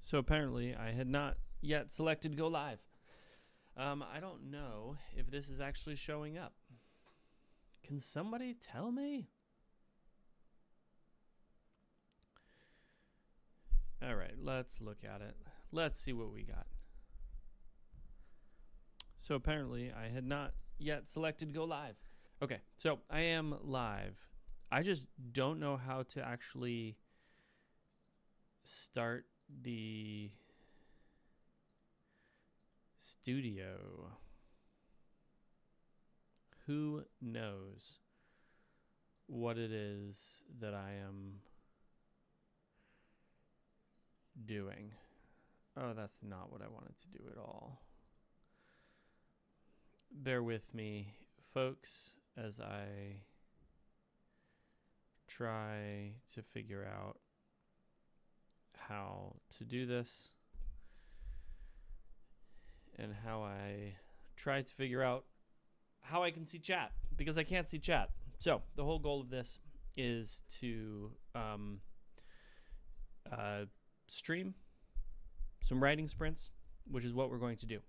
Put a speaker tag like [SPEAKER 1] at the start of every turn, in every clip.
[SPEAKER 1] So apparently I had not yet selected go live. I don't know if this is actually showing up. Can somebody tell me? All right, let's look at it. Let's see what we got. So apparently I had not yet selected go live. Okay, so I am live. I just don't know how to actually start the studio. Who knows what it is that I am doing? Oh, that's not what I wanted to do at all. Bear with me, folks, as I try to figure out how to do this and how I try to figure out how I can see chat, because I can't see chat. So the whole goal of this is to stream some writing sprints, which is what we're going to do.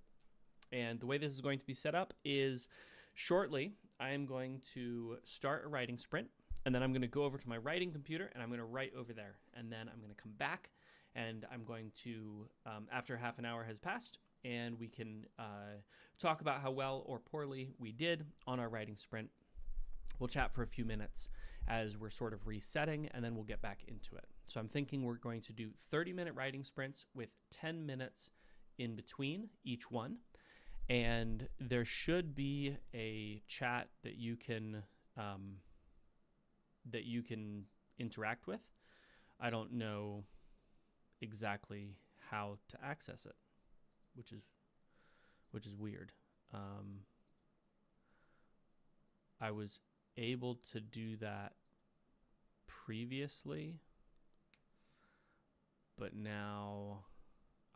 [SPEAKER 1] And the way this is going to be set up is shortly I am going to start a writing sprint, and then I'm going to go over to my writing computer and I'm going to write over there. And then I'm going to come back and I'm going to, after half an hour has passed, and we can talk about how well or poorly we did on our writing sprint. We'll chat for a few minutes as we're sort of resetting, and then we'll get back into it. So I'm thinking we're going to do 30-minute writing sprints with 10 minutes in between each one. And there should be a chat that you can interact with. I don't know exactly how to access it, which is weird. I was able to do that previously, but now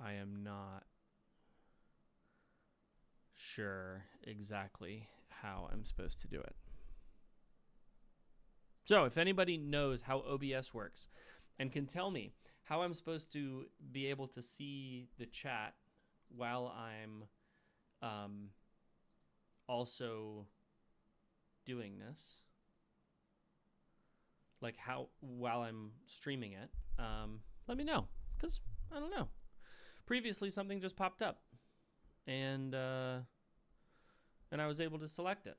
[SPEAKER 1] I am not sure exactly how I'm supposed to do it. So if anybody knows how OBS works and can tell me how I'm supposed to be able to see the chat while I'm also doing this, like how while I'm streaming it, let me know, because I don't know. Previously something just popped up and I was able to select it,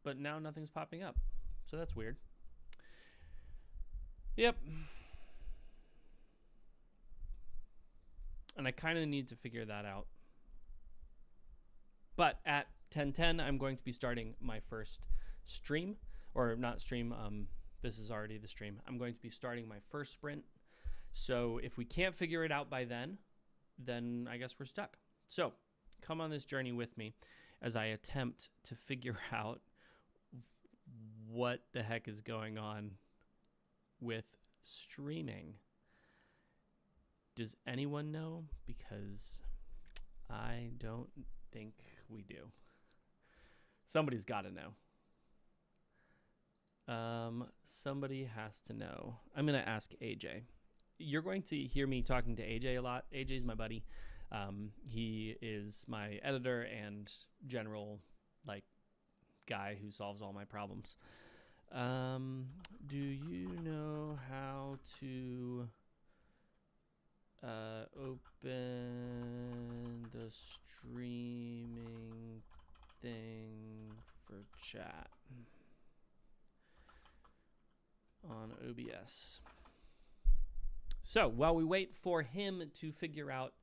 [SPEAKER 1] but now nothing's popping up, so that's weird. Yep. And I kind of need to figure that out. But at 10:10, I'm going to be starting my first stream, or not stream, this is already the stream. I'm going to be starting my first sprint. So if we can't figure it out by then I guess we're stuck. So come on this journey with me as I attempt to figure out what the heck is going on with streaming. Does anyone know? Because I don't think we do. Somebody's got to know. Somebody has to know. I'm going to ask AJ. You're going to hear me talking to AJ a lot. AJ's my buddy. He is my editor and general guy who solves all my problems. Do you know how to open the streaming thing for chat on OBS? So while we wait for him to figure out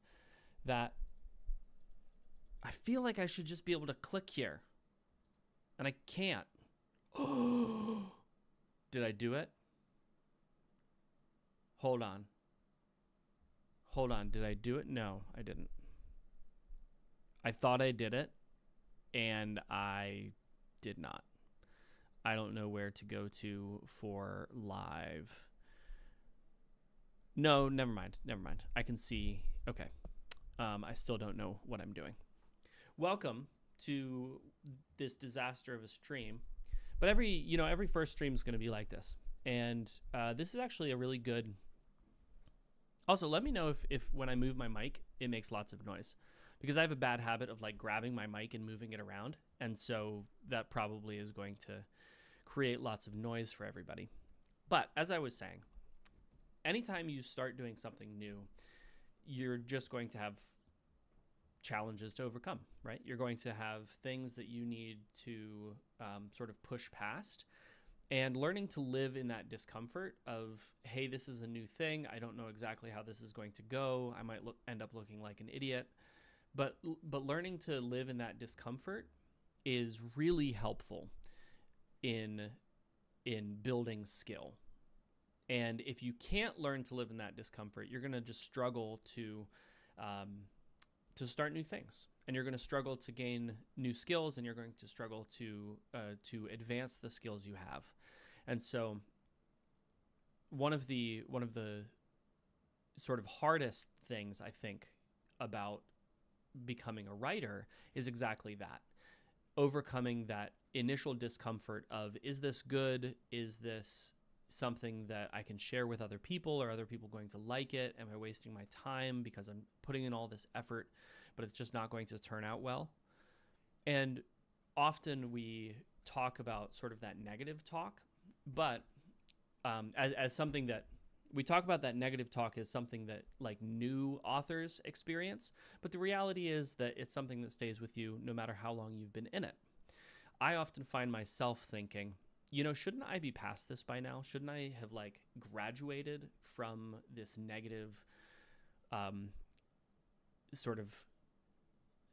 [SPEAKER 1] that, I feel like I should just be able to click here, and I can't. Did I do it? Hold on. Did I do it? No, I didn't. I thought I did it, and I did not. I don't know where to go to for live. No, never mind. I can see. Okay. I still don't know what I'm doing. Welcome to this disaster of a stream. But every first stream is going to be like this. And this is actually a really good Also, let me know if when I move my mic, it makes lots of noise, because I have a bad habit of like grabbing my mic and moving it around. And so that probably is going to create lots of noise for everybody. But as I was saying, anytime you start doing something new, you're just going to have challenges to overcome, right? You're going to have things that you need to sort of push past, and learning to live in that discomfort of, hey, this is a new thing. I don't know exactly how this is going to go. I might end up looking like an idiot. But learning to live in that discomfort is really helpful in building skill. And if you can't learn to live in that discomfort, you're going to just struggle to start new things, and you're going to struggle to gain new skills, and you're going to struggle to advance the skills you have. And so one of the sort of hardest things, I think, about becoming a writer is exactly that. Overcoming that initial discomfort of, is this good? Is this something that I can share with other people? Are other people going to like it? Am I wasting my time because I'm putting in all this effort, but it's just not going to turn out well? And often we talk about sort of that negative talk, but as something that we talk about, that negative talk is something that like new authors experience, but the reality is that it's something that stays with you no matter how long you've been in it. I often find myself thinking, shouldn't I be past this by now? Shouldn't I have like graduated from this negative sort of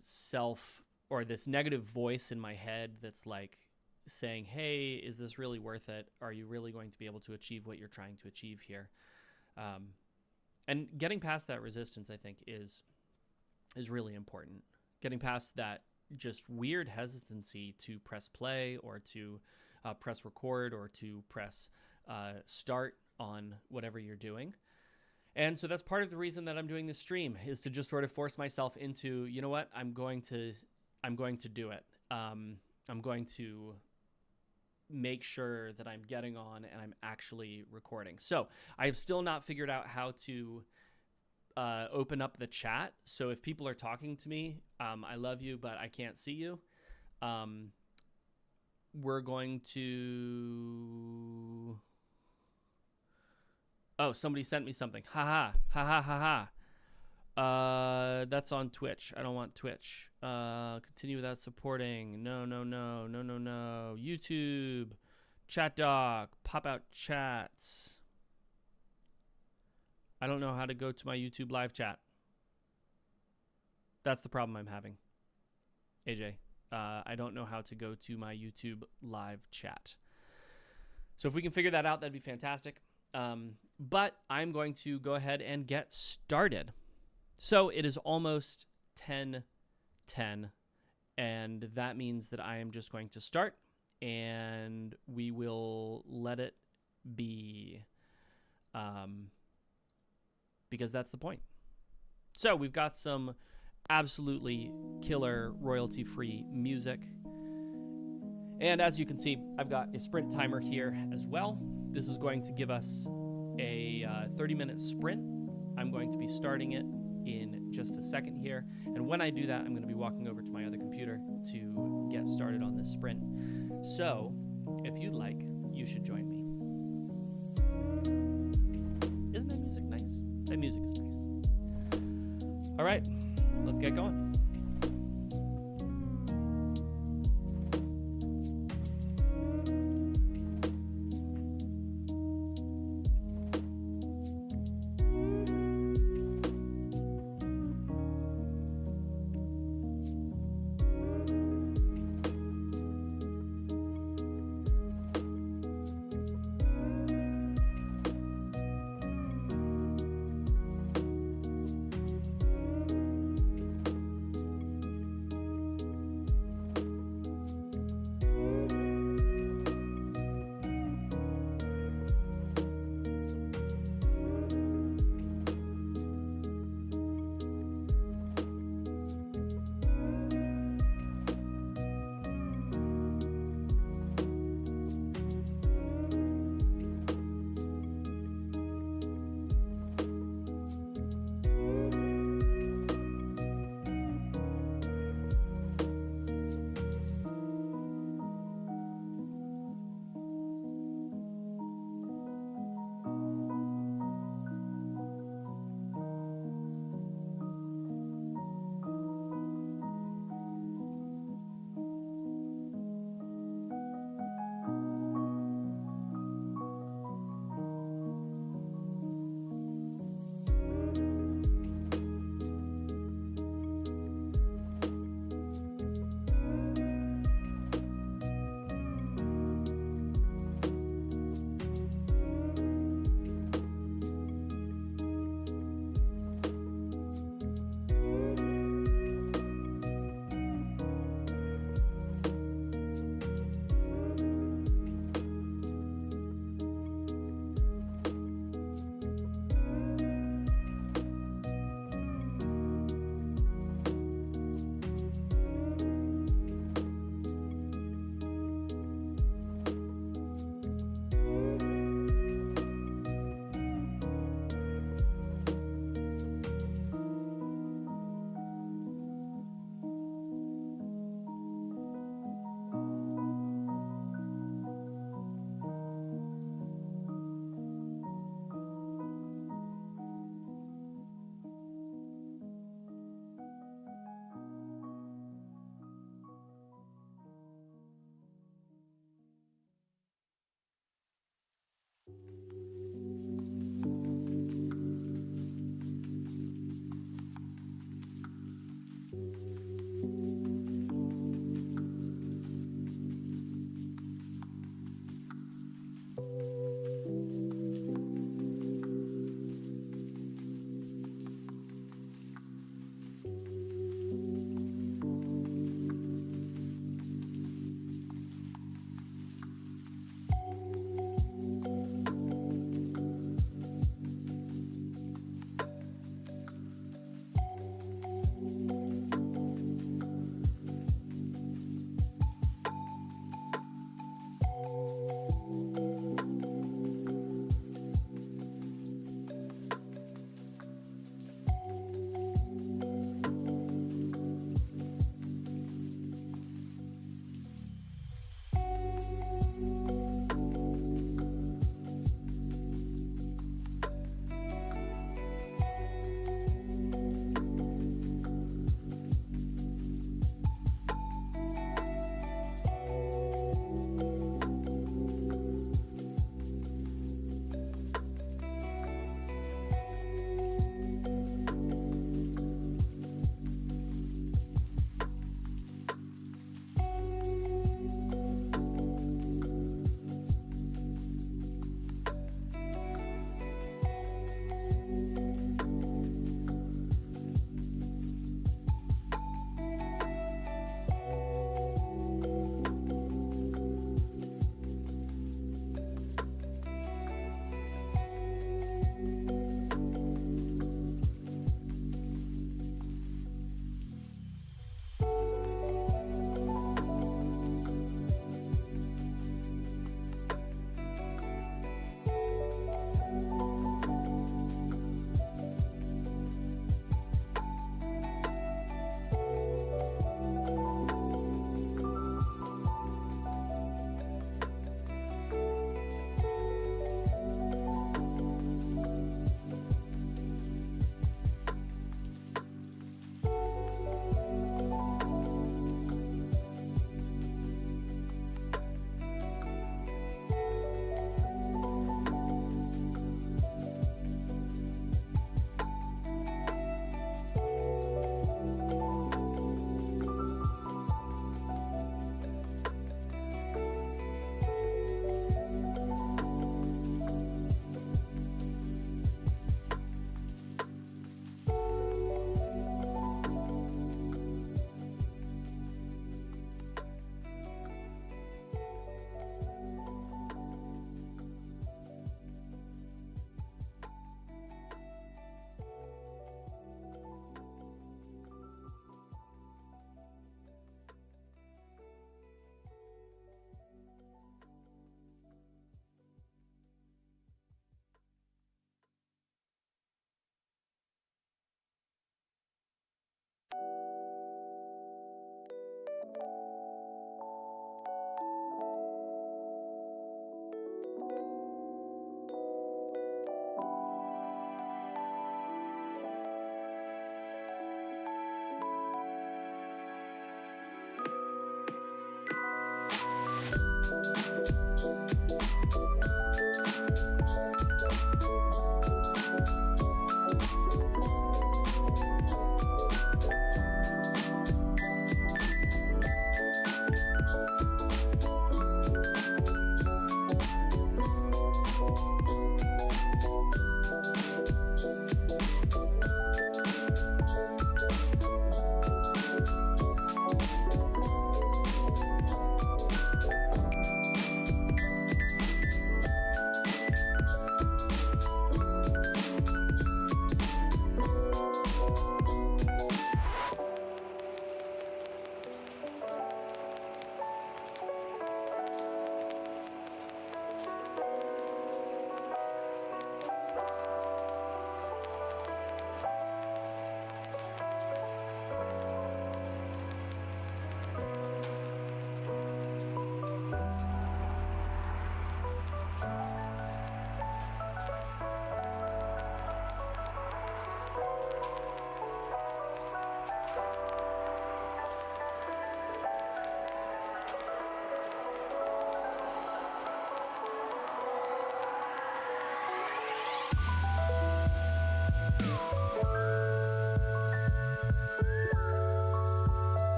[SPEAKER 1] self, or this negative voice in my head that's like saying, hey, is this really worth it? Are you really going to be able to achieve what you're trying to achieve here? And getting past that resistance, I think, is really important. Getting past that just weird hesitancy to press play, or to press record, or to press start on whatever you're doing. And so that's part of the reason that I'm doing this stream, is to just sort of force myself into, you know what, I'm going to do it. I'm going to make sure that I'm getting on and I'm actually recording. So I have still not figured out how to open up the chat. So if people are talking to me, I love you, but I can't see you. We're going to... Oh, somebody sent me something. Ha ha ha ha ha. That's on Twitch. I don't want Twitch. Continue without supporting. No. YouTube. Chat dog. Pop out chats. I don't know how to go to my YouTube live chat. That's the problem I'm having. AJ. I don't know how to go to my YouTube live chat. So if we can figure that out, that'd be fantastic. But I'm going to go ahead and get started. So it is almost 10:10, and that means that I am just going to start, and we will let it be, because that's the point. So we've got some absolutely killer royalty-free music. And as you can see, I've got a sprint timer here as well. This is going to give us a 30-minute sprint. I'm going to be starting it in just a second here. And when I do that, I'm going to be walking over to my other computer to get started on this sprint. So if you'd like, you should join me. Isn't that music nice? That music is nice. All right, let's get going.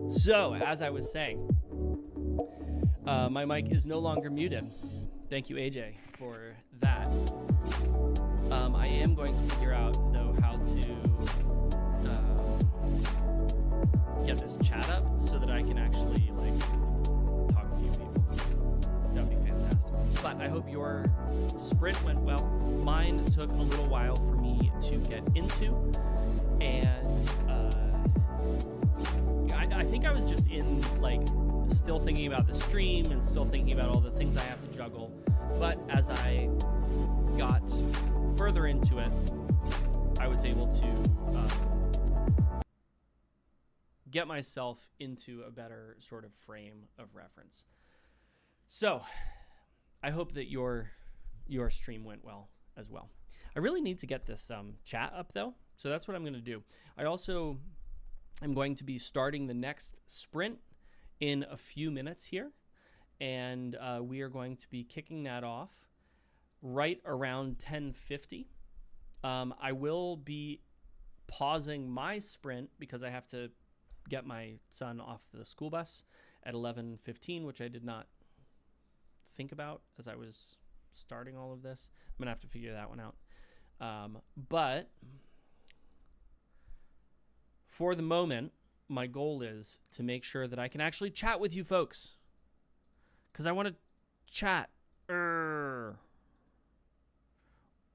[SPEAKER 1] So, as I was saying, my mic is no longer muted. Thank you, AJ, for that. I am going to figure out, though, how to get this chat up so that I can actually, like, talk to you people. That would be fantastic. But I hope your sprint went well. Mine took a little while for me to get into, and I think I was just in, like, still thinking about the stream and still thinking about all the things I have to juggle. But as I got further into it, I was able to get myself into a better sort of frame of reference. So I hope that your stream went well as well. I really need to get this chat up, though, so that's what I'm going to do. I also am going to be starting the next sprint in a few minutes here, and we are going to be kicking that off right around 10:50. I will be pausing my sprint because I have to get my son off the school bus at 11:15, which I did not think about as I was starting all of this. I'm gonna have to figure that one out. But for the moment, my goal is to make sure that I can actually chat with you folks, because I want to chat.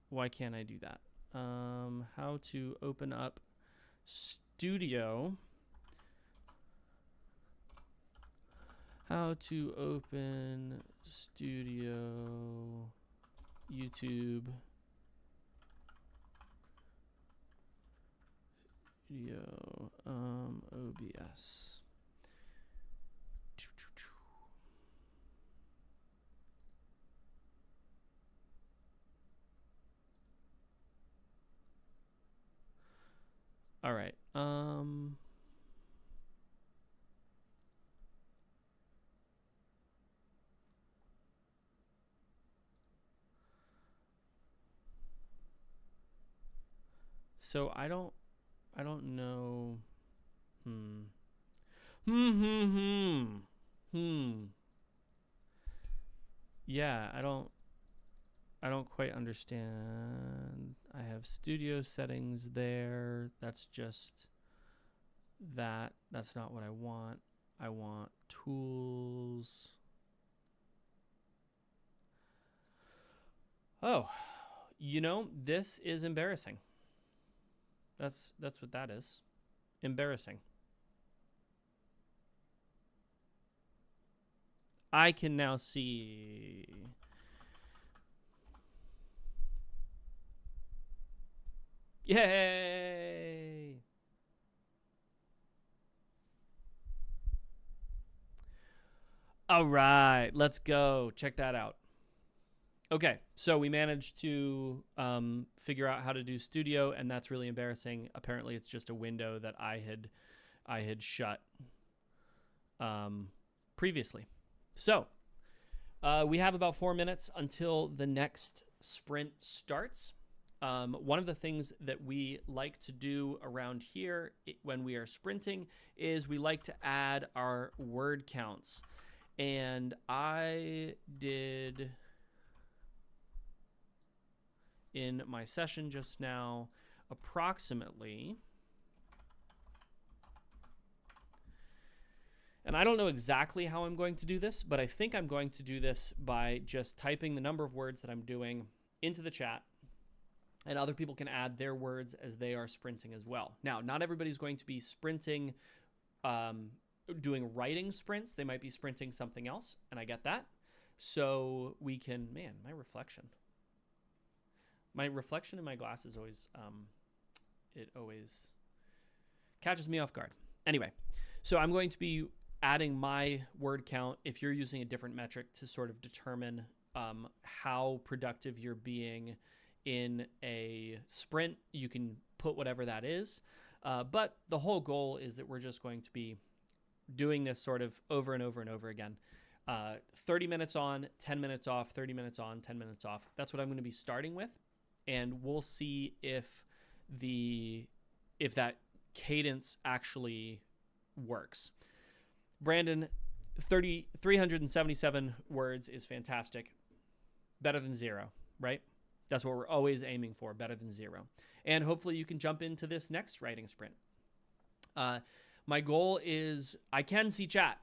[SPEAKER 1] Why can't I do that? How to open up Studio. How to open Studio, YouTube, Studio, OBS. All right. So I don't know. Yeah, I don't quite understand. I have studio settings there. That's just that. That's not what I want. I want tools. Oh, you know, this is embarrassing. That's what that is. Embarrassing. I can now see. Yay! All right, let's go. Check that out. Okay, so we managed to figure out how to do Studio, and that's really embarrassing. Apparently, it's just a window that I had shut previously. So we have about 4 minutes until the next sprint starts. One of the things that we like to do around here when we are sprinting is we like to add our word counts. And I did in my session just now approximately, and I don't know exactly how I'm going to do this, but I think I'm going to do this by just typing the number of words that I'm doing into the chat, and other people can add their words as they are sprinting as well. Now, not everybody's going to be sprinting, doing writing sprints. They might be sprinting something else, and I get that. So we can, man, my reflection in my glasses always, it always catches me off guard. Anyway, so I'm going to be adding my word count if you're using a different metric to sort of determine how productive you're being in a sprint. You can put whatever that is, but the whole goal is that we're just going to be doing this sort of over and over and over again. 30 minutes on, 10 minutes off, 30 minutes on, 10 minutes off. That's what I'm going to be starting with, and we'll see if that cadence actually works. Brandon, 377 words is fantastic. Better than 0, right? That's what we're always aiming for, better than 0. And hopefully you can jump into this next writing sprint. My goal is, I can see chat.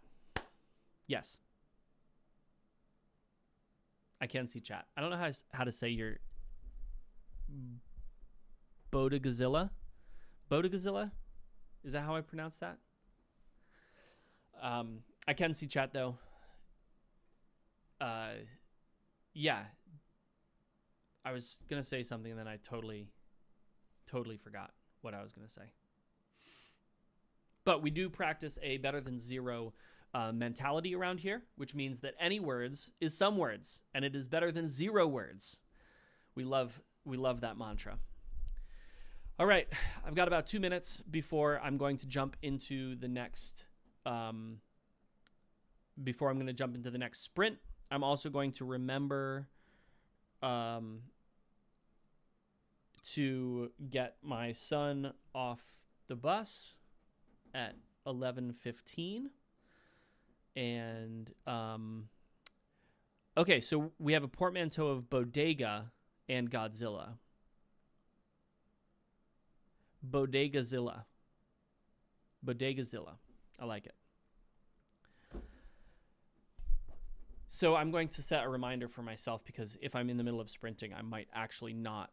[SPEAKER 1] Yes. I can see chat. I don't know how to say your Bodegazilla. Bodegazilla? Is that how I pronounce that? I can see chat though. Yeah. I was going to say something and then I totally forgot what I was going to say. But we do practice a better than 0 mentality around here, which means that any words is some words, and it is better than 0 words. We love that mantra. All right, I've got about 2 minutes before I'm going to jump into the next. Before I'm going to jump into the next sprint, I'm also going to remember to get my son off the bus at 11:15. And okay, so we have a portmanteau of bodega and Godzilla. Bodegazilla. Bodegazilla. I like it. So I'm going to set a reminder for myself because if I'm in the middle of sprinting, I might actually not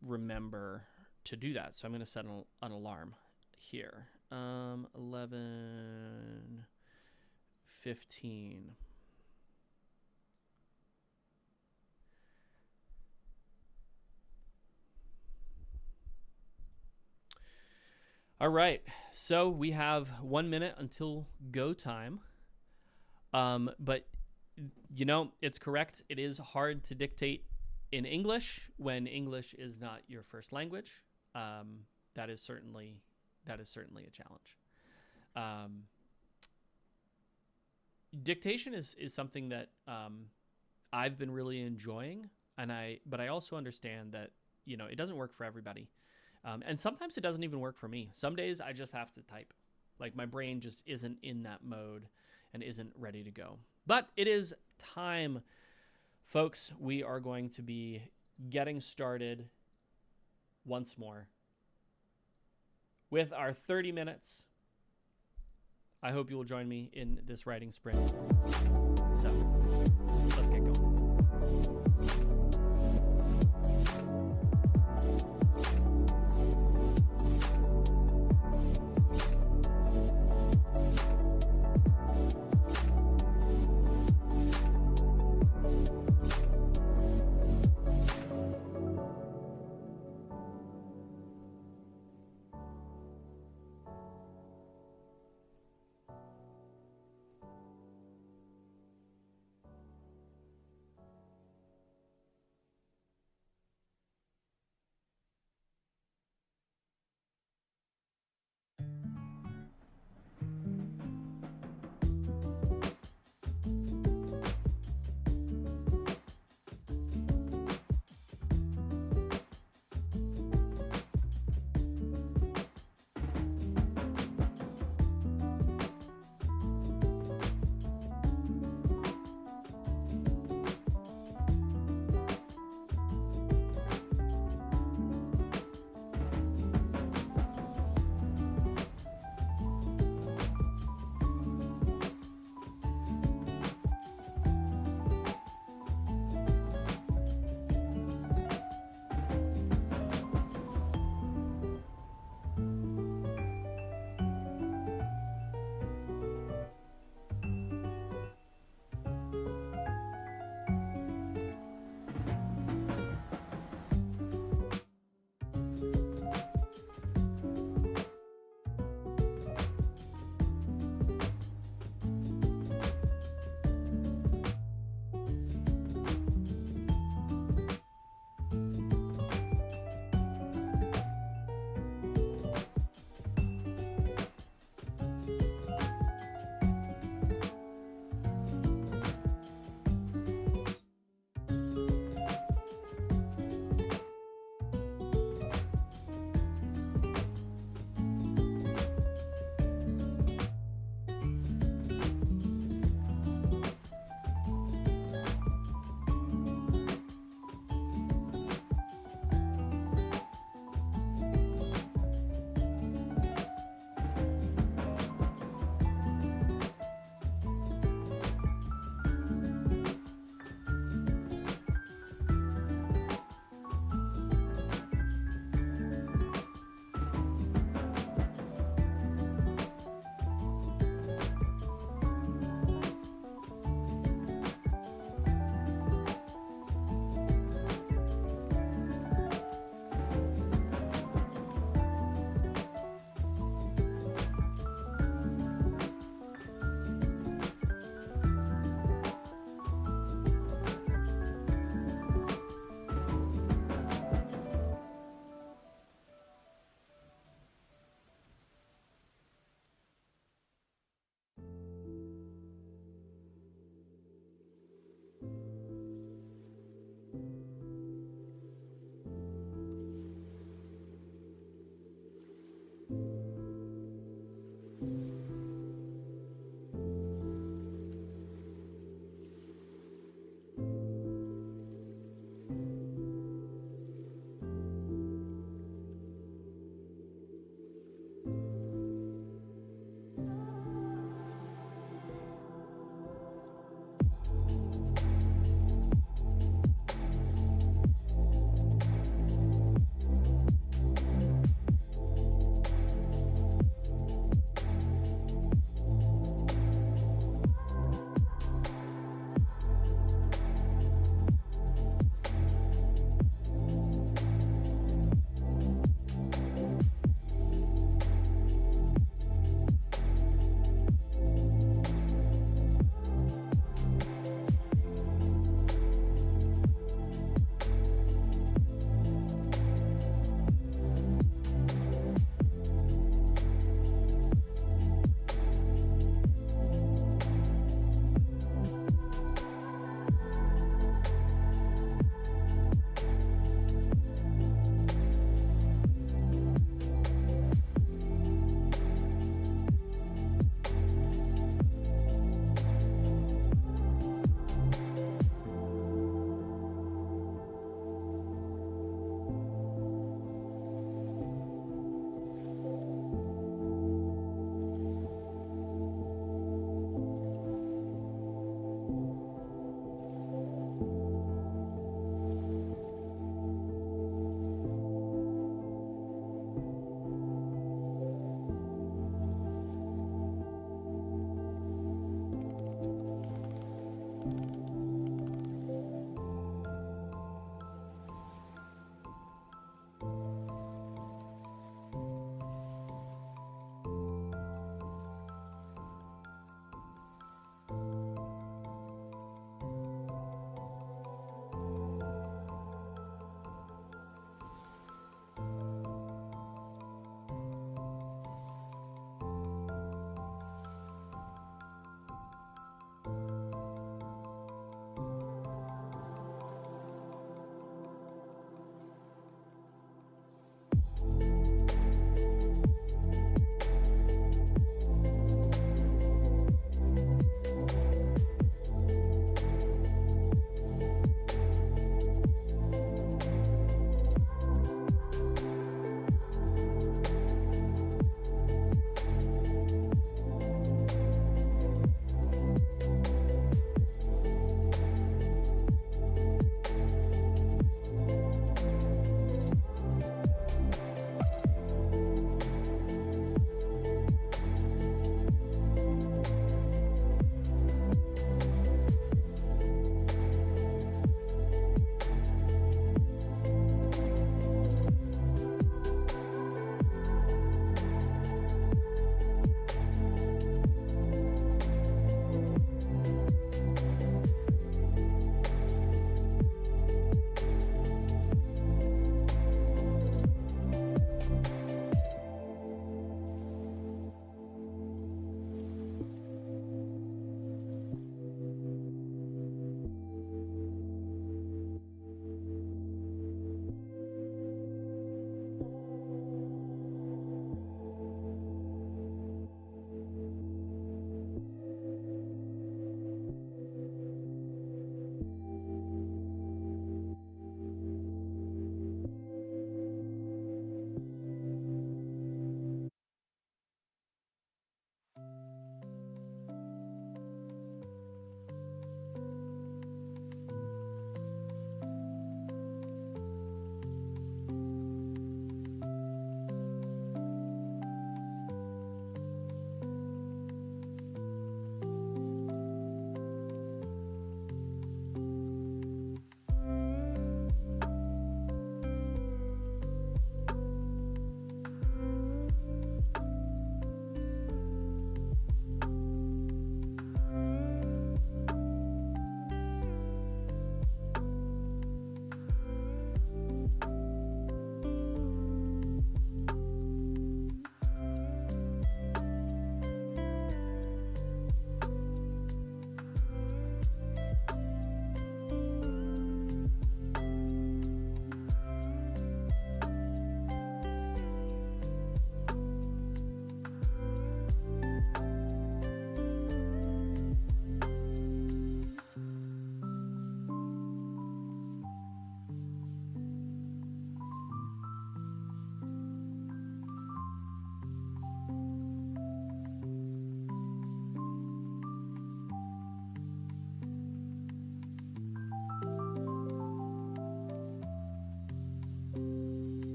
[SPEAKER 1] remember to do that. So I'm going to set an alarm here. 11:15. All right, so we have 1 minute until go time. But you know, it's correct. It is hard to dictate in English when English is not your first language. That is certainly a challenge. Dictation is something that I've been really enjoying, but I also understand that, you know, it doesn't work for everybody. And sometimes it doesn't even work for me. Some days I just have to type. Like my brain just isn't in that mode and isn't ready to go. But it is time, folks. We are going to be getting started once more with our 30 minutes. I hope you will join me in this writing sprint. So, let's get going.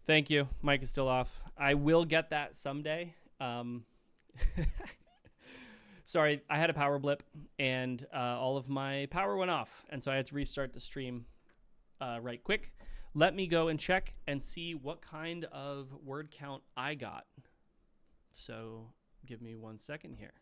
[SPEAKER 1] Thank you. Mic is still off. I will get that someday. Sorry, I had a power blip and all of my power went off. And so I had to restart the stream right quick. Let me go and check and see what kind of word count I got. So give me 1 second here.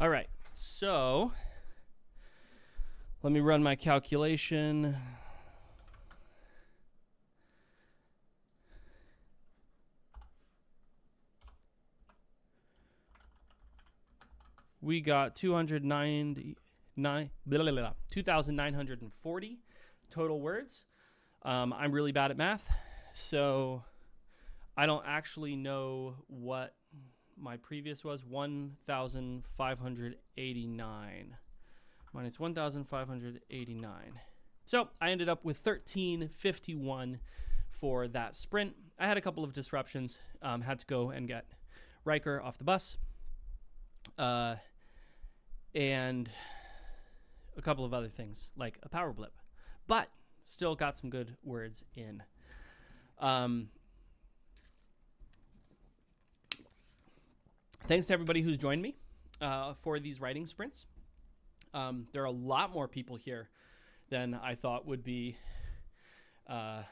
[SPEAKER 1] All right, so let me run my calculation. We got 2,940 total words. I'm really bad at math, so I don't actually know what my previous was. 1,589 minus 1,589. So I ended up with 1351 for that sprint. I had a couple of disruptions. Had to go and get Riker off the bus. And a couple of other things like a power blip, but still got some good words in. Thanks to everybody who's joined me for these writing sprints. There are a lot more people here than I thought would be, but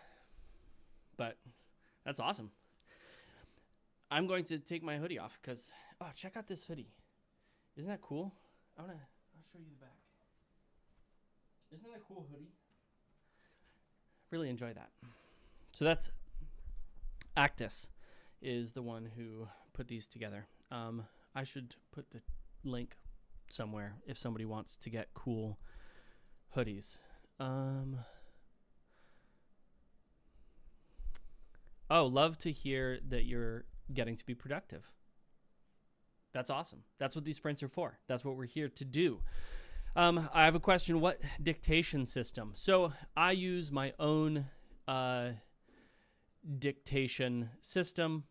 [SPEAKER 1] that's awesome. I'm going to take my hoodie off because, oh, check out this hoodie. Isn't that cool? I'll show you the back. Isn't that a cool hoodie? Really enjoy that. So that's Actus is the one who put these together. I should put the link somewhere if somebody wants to get cool hoodies. Oh, love to hear that you're getting to be productive. That's awesome. That's what these sprints are for. That's what we're here to do. I have a question. What dictation system? So I use my own dictation system.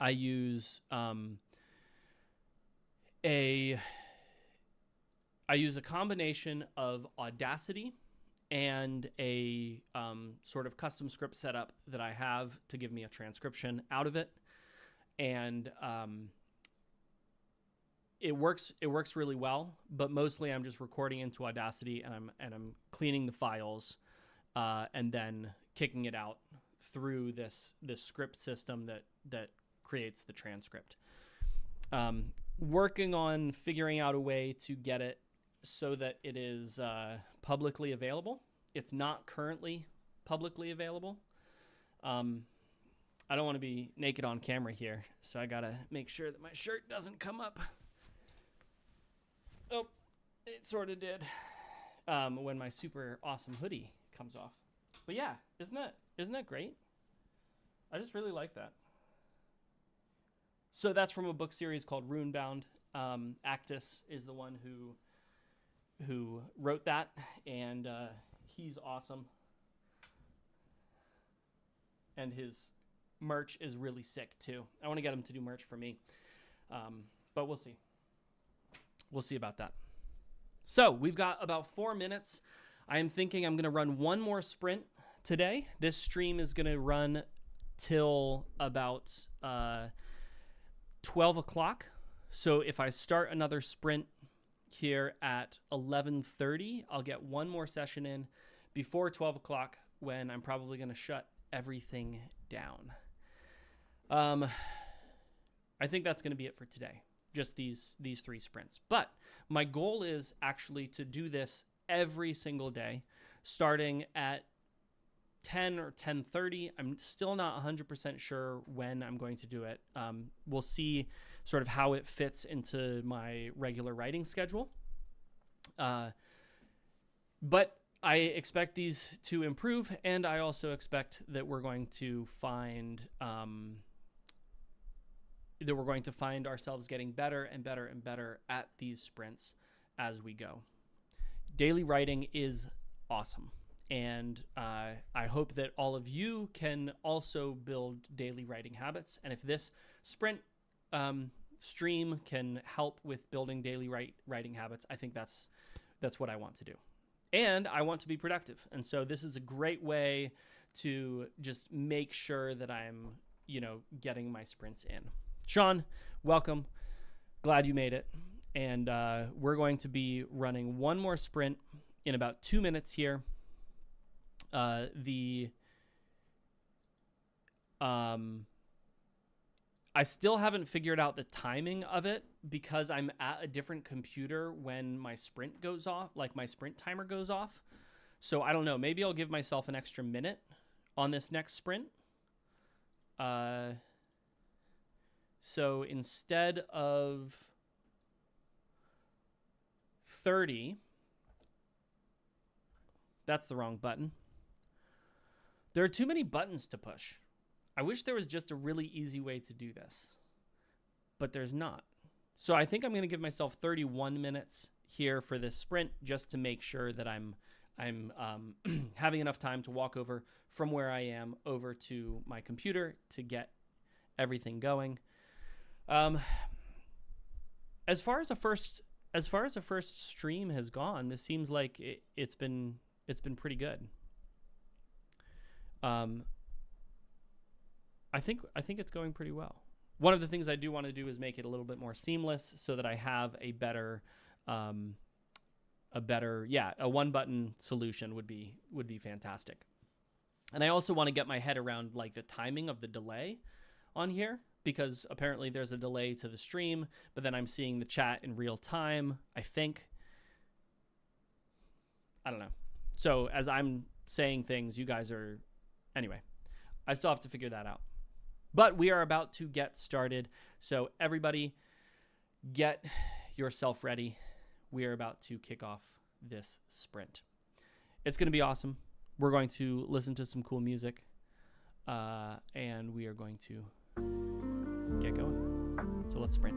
[SPEAKER 1] I use a combination of Audacity and a sort of custom script setup that I have to give me a transcription out of it. And it works really well, but mostly I'm just recording into Audacity and I'm cleaning the files and then kicking it out through this script system that creates the transcript. Working on figuring out a way to get it so that it is publicly available. It's not currently publicly available. I don't want to be naked on camera here, so I gotta make sure that my shirt doesn't come up. Oh, it sort of did when my super awesome hoodie comes off. But yeah, isn't that great? I just really like that. So that's from a book series called Runebound. Actus is the one who wrote that, and he's awesome. And his merch is really sick too. I want to get him to do merch for me, but we'll see. We'll see about that. So we've got about 4 minutes. I am thinking I'm going to run one more sprint today. This stream is going to run till about 12 o'clock. So if I start another sprint here at 11:30, I'll get one more session in before 12 o'clock when I'm probably going to shut everything down. I think that's going to be it for today. Just these 3 sprints. But my goal is actually to do this every single day, starting at 10 or 10:30. I'm still not 100% sure when I'm going to do it. We'll see sort of how it fits into my regular writing schedule. But I expect these to improve, and I also expect that we're going to find ourselves getting better and better and better at these sprints as we go. Daily writing is awesome, and I hope that all of you can also build daily writing habits. And if this sprint stream can help with building daily writing habits, I think that's what I want to do. And I want to be productive. And so this is a great way to just make sure that I'm, getting my sprints in. Sean, welcome. Glad you made it. And we're going to be running one more sprint in about 2 minutes here. I still haven't figured out the timing of it because I'm at a different computer when my sprint goes off, like my sprint timer goes off. So I don't know. Maybe I'll give myself an extra minute on this next sprint. So instead of 30, that's the wrong button. There are too many buttons to push. I wish there was just a really easy way to do this, but there's not. So I think I'm going to give myself 31 minutes here for this sprint just to make sure that I'm having enough time to walk over from where I am over to my computer to get everything going. As far as a first stream has gone, this seems like it's been pretty good. I think it's going pretty well. One of the things I do want to do is make it a little bit more seamless so that I have a one button solution would be fantastic. And I also want to get my head around like the timing of the delay on here, because apparently there's a delay to the stream, but then I'm seeing the chat in real time, I think. I don't know. So as I'm saying things, you guys are, anyway, I still have to figure that out. But we are about to get started. So everybody get yourself ready. We are about to kick off this sprint. It's going to be awesome. We're going to listen to some cool music. And we are going to get going. So let's sprint.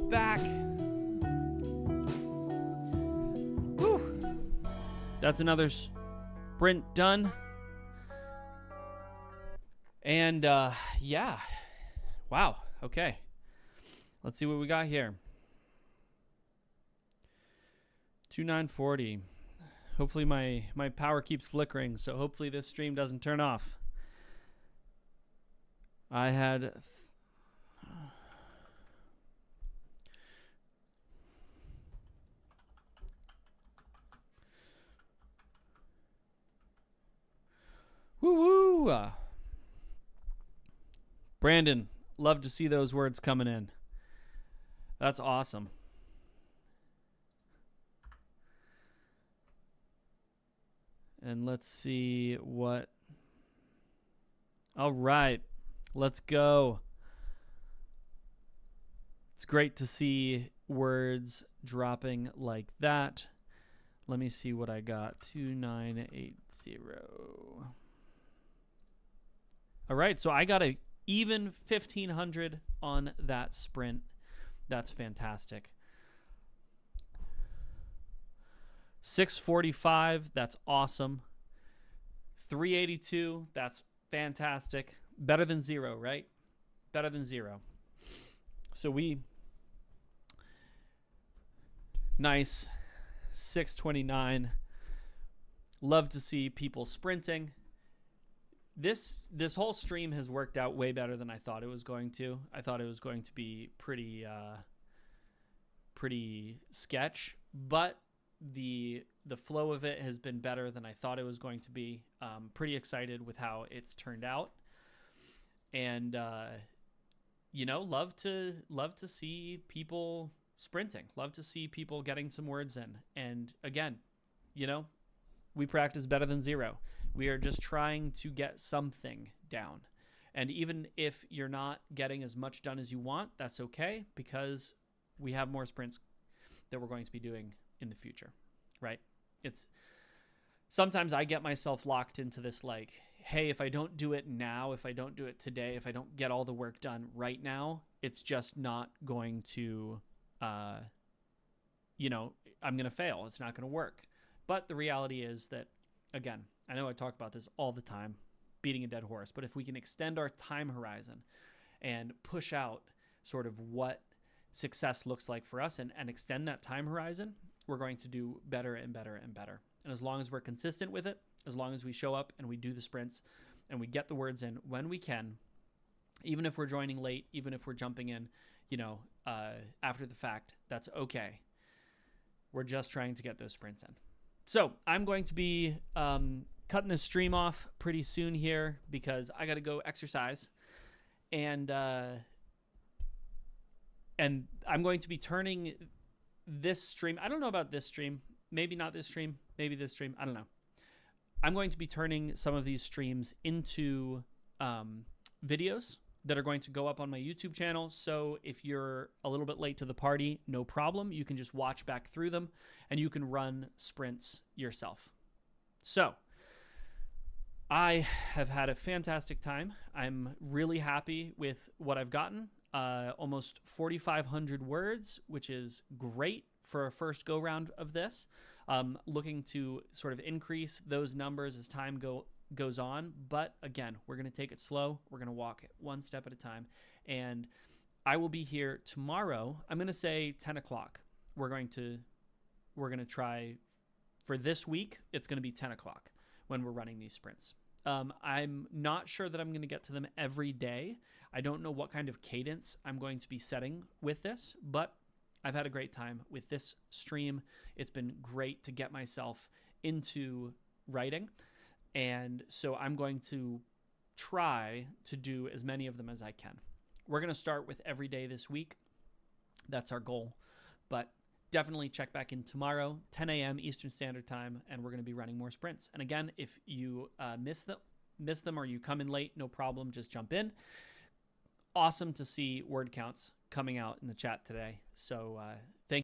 [SPEAKER 1] back. Whew. That's another sprint done. And yeah. Wow. Okay. Let's see what we got here. 2940. Hopefully my power keeps flickering, so hopefully this stream doesn't turn off. I had woo-woo! Brandon, love to see those words coming in. That's awesome. And let's see what... All right, let's go. It's great to see words dropping like that. Let me see what I got. 2980. All right, so I got a even 1500 on that sprint. That's fantastic. 645, that's awesome. 382, that's fantastic. Better than 0, right? Better than 0. So nice. 629. Love to see people sprinting. This whole stream has worked out way better than I thought it was going to. I thought it was going to be pretty sketch, but the flow of it has been better than I thought it was going to be. Pretty excited with how it's turned out, and love to see people sprinting. Love to see people getting some words in. And again, we practice better than 0. We are just trying to get something down. And even if you're not getting as much done as you want, that's okay, because we have more sprints that we're going to be doing in the future, right? It's sometimes I get myself locked into this, like, hey, if I don't do it now, if I don't do it today, if I don't get all the work done right now, it's just not going to, I'm going to fail. It's not going to work. But the reality is that, again, I know I talk about this all the time, beating a dead horse, but if we can extend our time horizon and push out sort of what success looks like for us and extend that time horizon, we're going to do better and better and better. And as long as we're consistent with it, as long as we show up and we do the sprints and we get the words in when we can, even if we're joining late, even if we're jumping in, after the fact, that's okay. We're just trying to get those sprints in. So I'm going to be cutting this stream off pretty soon here because I got to go exercise, and I'm going to be turning this stream. I don't know about this stream. Maybe not this stream. Maybe this stream. I don't know. I'm going to be turning some of these streams into videos that are going to go up on my YouTube channel. So if you're a little bit late to the party, no problem. You can just watch back through them and you can run sprints yourself. So I have had a fantastic time. I'm really happy with what I've gotten. Almost 4,500 words, which is great for a first go round of this. Looking to sort of increase those numbers as time goes on. But again, we're going to take it slow. We're going to walk it one step at a time. And I will be here tomorrow. I'm going to say 10 o'clock. We're going to try for this week. It's going to be 10 o'clock when we're running these sprints. I'm not sure that I'm going to get to them every day. I don't know what kind of cadence I'm going to be setting with this, but I've had a great time with this stream. It's been great to get myself into writing. And so I'm going to try to do as many of them as I can. We're going to start with every day this week. That's our goal. But definitely check back in tomorrow, 10 a.m. Eastern Standard Time, and we're going to be running more sprints. And again, if you miss them or you come in late, no problem. Just jump in. Awesome to see word counts coming out in the chat today. So thank you.